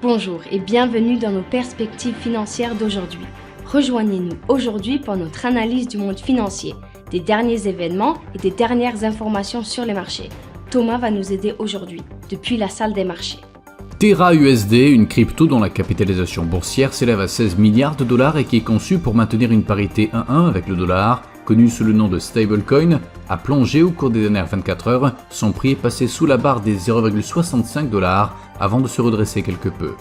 Bonjour et bienvenue dans nos perspectives financières d'aujourd'hui. Rejoignez-nous aujourd'hui pour notre analyse du monde financier, des derniers événements et des dernières informations sur les marchés. Thomas va nous aider aujourd'hui, depuis la salle des marchés. Terra USD, une crypto dont la capitalisation boursière s'élève à 16 milliards de dollars et qui est conçue pour maintenir une parité 1-1 avec le dollar, connue sous le nom de stablecoin, a plongé au cours des dernières 24 heures. Son prix est passé sous la barre des 0,65 dollars avant de se redresser quelque peu.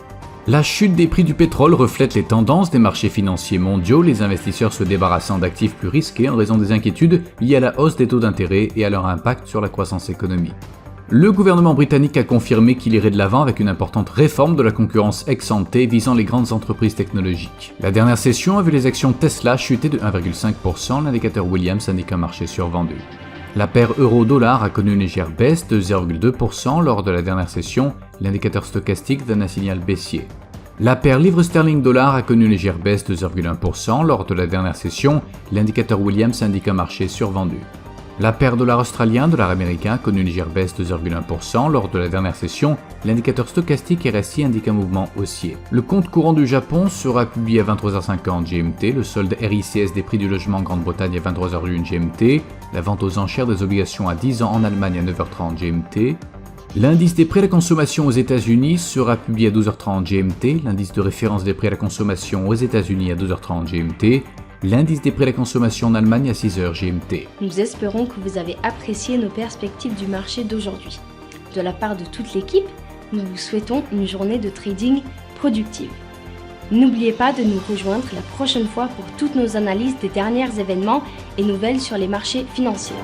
La chute des prix du pétrole reflète les tendances des marchés financiers mondiaux, les investisseurs se débarrassant d'actifs plus risqués en raison des inquiétudes liées à la hausse des taux d'intérêt et à leur impact sur la croissance économique. Le gouvernement britannique a confirmé qu'il irait de l'avant avec une importante réforme de la concurrence ex-ante visant les grandes entreprises technologiques. La dernière session a vu les actions Tesla chuter de 1,5%, l'indicateur Williams indique un marché survendu. La paire euro-dollar a connu une légère baisse de 0,2% lors de la dernière session, l'indicateur stochastique donne un signal baissier. La paire livre sterling-dollar a connu une légère baisse de 0,1% lors de la dernière session, l'indicateur Williams indique un marché survendu. La paire dollar australien, dollar américain a connu une légère baisse de 0,1% lors de la dernière session, l'indicateur stochastique RSI indique un mouvement haussier. Le compte courant du Japon sera publié à 23h50 GMT, le solde RICS des prix du logement en Grande-Bretagne à 23h01 GMT, la vente aux enchères des obligations à 10 ans en Allemagne à 9h30 GMT. L'indice des prix à la consommation aux États-Unis sera publié à 12h30 GMT, l'indice de référence des prix à la consommation aux États-Unis à 12h30 GMT, l'indice des prix à la consommation en Allemagne à 6h GMT. Nous espérons que vous avez apprécié nos perspectives du marché d'aujourd'hui. De la part de toute l'équipe, nous vous souhaitons une journée de trading productive. N'oubliez pas de nous rejoindre la prochaine fois pour toutes nos analyses des derniers événements et nouvelles sur les marchés financiers.